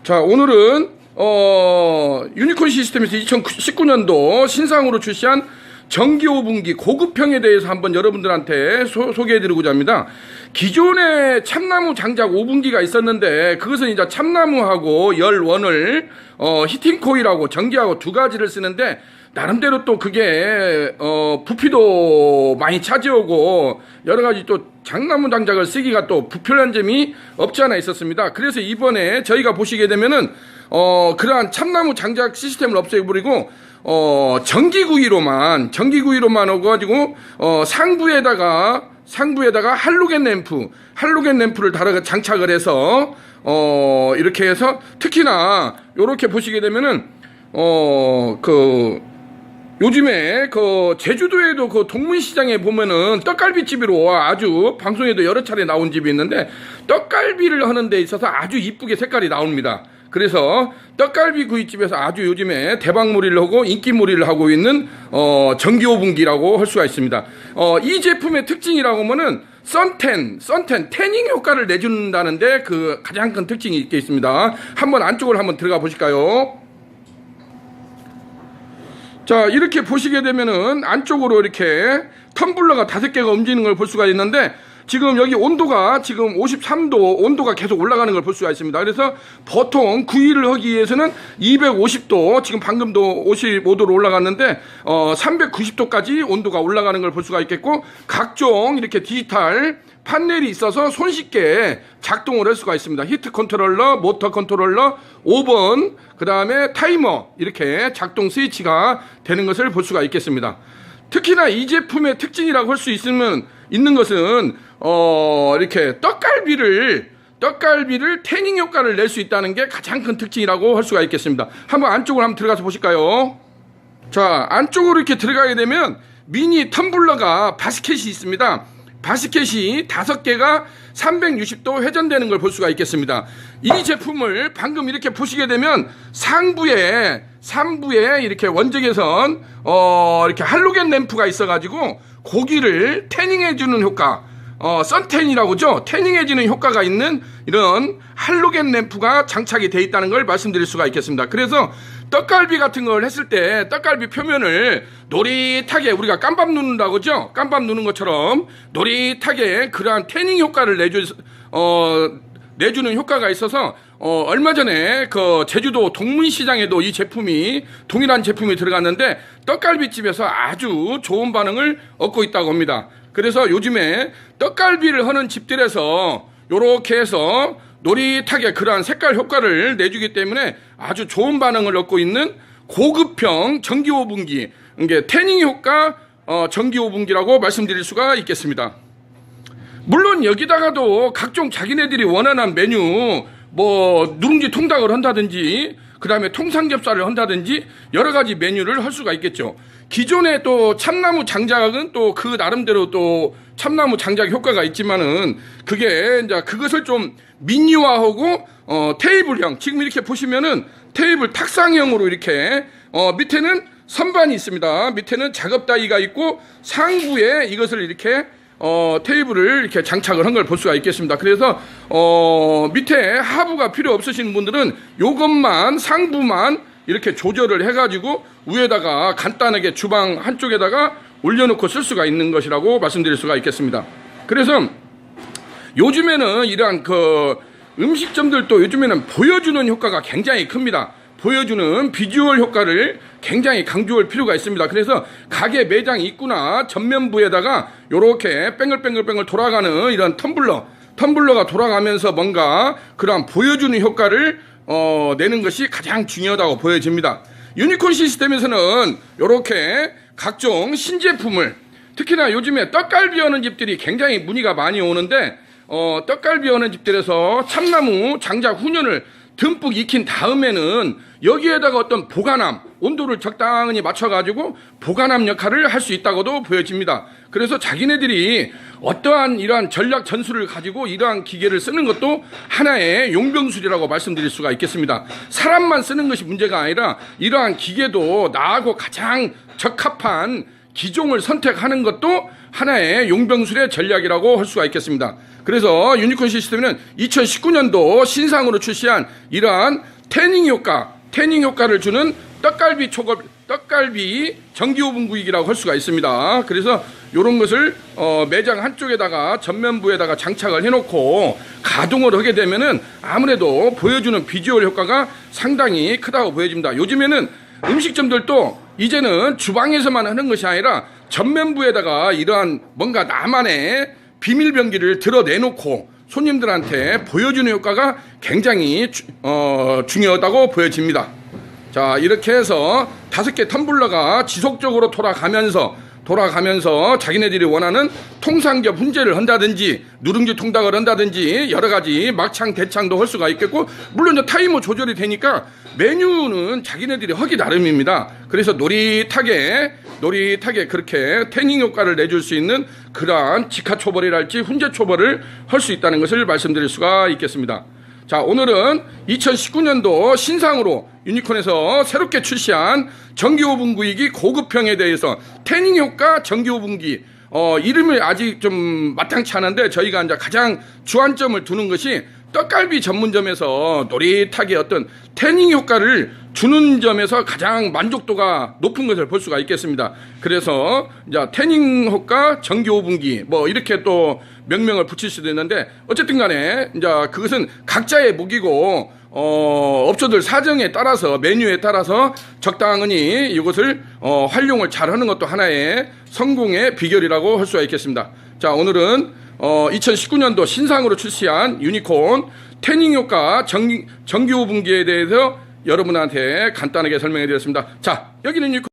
자, 오늘은 유니콘 시스템에서 2019년도 신상으로 출시한 전기 5분기 고급형에 대해서 한번 여러분들한테 소개해드리고자 합니다. 기존에 참나무 장작 5분기가 있었는데 그것은 이제 참나무하고 열원을 히팅 코일하고 전기하고 두 가지를 쓰는데 나름대로 또 그게 부피도 많이 차지하고 여러 가지 또 장나무 장작을 쓰기가 또 불편한 점이 없지 않아 있었습니다. 그래서 이번에 저희가 보시게 되면은 그러한 참나무 장작 시스템을 없애버리고 전기구이로만 오가지고 상부에다가 할로겐 램프를 장착을 해서 이렇게 해서 특히나 요렇게 보시게 되면은 요즘에 제주도에도 동문시장에 보면은 떡갈비집으로 아주 방송에도 여러 차례 나온 집이 있는데 떡갈비를 하는 데 있어서 아주 이쁘게 색깔이 나옵니다. 그래서 떡갈비 구이집에서 아주 요즘에 대박몰이를 하고 인기몰이를 하고 있는 전기 5분기라고 할 수가 있습니다. 이 제품의 특징이라고 하면은 태닝 효과를 내준다는데 그 가장 큰 특징이 있게 있습니다. 한번 안쪽으로 한번 들어가 보실까요? 자, 이렇게 보시게 되면은 안쪽으로 이렇게 텀블러가 5개가 움직이는 걸 볼 수가 있는데 지금 여기 온도가 지금 53도 온도가 계속 올라가는 걸 볼 수가 있습니다. 그래서 보통 구이를 하기 위해서는 250도 지금 방금도 55도로 올라갔는데 390도까지 온도가 올라가는 걸 볼 수가 있겠고 각종 이렇게 디지털 판넬이 있어서 손쉽게 작동을 할 수가 있습니다. 히트 컨트롤러, 모터 컨트롤러, 오븐, 그 다음에 타이머 이렇게 작동 스위치가 되는 것을 볼 수가 있겠습니다. 특히나 이 제품의 특징이라고 할 수 있는 것은 이렇게 떡갈비를 태닝 효과를 낼 수 있다는 게 가장 큰 특징이라고 할 수가 있겠습니다. 한번 안쪽으로 한번 들어가서 보실까요? 자, 안쪽으로 이렇게 들어가게 되면 미니 텀블러가 바스켓이 있습니다. 바스켓이 5개가 360도 회전되는 걸 볼 수가 있겠습니다. 이 제품을 방금 이렇게 보시게 되면 상부에 이렇게 원적외선 이렇게 할로겐 램프가 있어가지고 고기를 태닝해주는 효과, 선텐이라고죠. 태닝해주는 효과가 있는 이런 할로겐 램프가 장착이 되어 있다는 걸 말씀드릴 수가 있겠습니다. 그래서 떡갈비 같은 걸 했을 때 떡갈비 표면을 노릿하게 우리가 깜밥 누는다고 하죠. 깜밥 누는 것처럼 노릿하게 그러한 태닝 효과를 내주는 효과가 있어서 얼마 전에 제주도 동문시장에도 이 제품이 동일한 제품이 들어갔는데 떡갈비집에서 아주 좋은 반응을 얻고 있다고 합니다. 그래서 요즘에 떡갈비를 하는 집들에서 요렇게 해서 노릿하게 그러한 색깔 효과를 내주기 때문에 아주 좋은 반응을 얻고 있는 고급형 전기 5분기, 이게 태닝 효과 전기 5분기라고 말씀드릴 수가 있겠습니다. 물론 여기다가도 각종 자기네들이 원하는 메뉴 누룽지 통닭을 한다든지 그 다음에 통삼겹살을 한다든지 여러 가지 메뉴를 할 수가 있겠죠. 기존에 또 참나무 장작은 또 그 나름대로 또 참나무 장작 효과가 있지만은 그게 이제 그것을 좀 미니화하고 테이블형, 지금 이렇게 보시면은 테이블 탁상형으로 이렇게 밑에는 선반이 있습니다. 밑에는 작업 다이가 있고 상부에 이것을 이렇게 테이블을 이렇게 장착을 한 걸 볼 수가 있겠습니다. 그래서 밑에 하부가 필요 없으신 분들은 요것만 상부만 이렇게 조절을 해가지고 위에다가 간단하게 주방 한쪽에다가 올려놓고 쓸 수가 있는 것이라고 말씀드릴 수가 있겠습니다. 그래서 요즘에는 이러한 음식점들도 요즘에는 보여주는 효과가 굉장히 큽니다. 보여주는 비주얼 효과를 굉장히 강조할 필요가 있습니다. 그래서 가게 매장 입구나 전면부에다가 요렇게 뺑글뺑글 돌아가는 이런 텀블러가 돌아가면서 뭔가 그러한 보여주는 효과를 내는 것이 가장 중요하다고 보여집니다. 유니콘 시스템에서는 요렇게 각종 신제품을, 특히나 요즘에 떡갈비 하는 집들이 굉장히 문의가 많이 오는데 떡갈비 하는 집들에서 참나무 장작 훈연을 듬뿍 익힌 다음에는 여기에다가 어떤 보관함, 온도를 적당히 맞춰가지고 보관함 역할을 할 수 있다고도 보여집니다. 그래서 자기네들이 어떠한 이러한 전략 전술을 가지고 이러한 기계를 쓰는 것도 하나의 용병술이라고 말씀드릴 수가 있겠습니다. 사람만 쓰는 것이 문제가 아니라 이러한 기계도 나하고 가장 적합한 기종을 선택하는 것도 하나의 용병술의 전략이라고 할 수가 있겠습니다. 그래서 유니콘 시스템은 2019년도 신상으로 출시한 이러한 태닝 효과를 주는 떡갈비 전기 오븐 구이기라고 할 수가 있습니다. 그래서 이런 것을 매장 한쪽에다가 전면부에다가 장착을 해놓고 가동을 하게 되면은 아무래도 보여주는 비주얼 효과가 상당히 크다고 보여집니다. 요즘에는 음식점들도 이제는 주방에서만 하는 것이 아니라 전면부에다가 이러한 뭔가 나만의 비밀 병기를 드러내놓고 손님들한테 보여주는 효과가 굉장히 중요하다고 보여집니다. 자, 이렇게 해서 5개 텀블러가 지속적으로 돌아가면서 자기네들이 원하는 통삼겹 훈제를 한다든지 누룽지 통닭을 한다든지 여러 가지 막창 대창도 할 수가 있겠고, 물론 이제 타이머 조절이 되니까 메뉴는 자기네들이 하기 나름입니다. 그래서 노릿하게 그렇게 태닝 효과를 내줄 수 있는 그러한 직화초벌이랄지 훈제초벌을 할 수 있다는 것을 말씀드릴 수가 있겠습니다. 자, 오늘은 2019년도 신상으로 유니콘에서 새롭게 출시한 전기 오븐구이기 고급형에 대해서 태닝 효과 전기 오븐기, 이름이 아직 좀 마땅치 않은데 저희가 이제 가장 주안점을 두는 것이 떡갈비 전문점에서 노릿하게 어떤 태닝 효과를 주는 점에서 가장 만족도가 높은 것을 볼 수가 있겠습니다. 그래서 이제 태닝 효과 전기 오븐기 뭐 이렇게 또 명명을 붙일 수도 있는데, 어쨌든 간에 이제 그것은 각자의 무기고 업소들 사정에 따라서 메뉴에 따라서 적당히 이것을 활용을 잘하는 것도 하나의 성공의 비결이라고 할 수가 있겠습니다. 자, 오늘은 2019년도 신상으로 출시한 유니콘 태닝 효과 전기 오븐기에 대해서 여러분한테 간단하게 설명해 드렸습니다. 자, 여기는 유니콘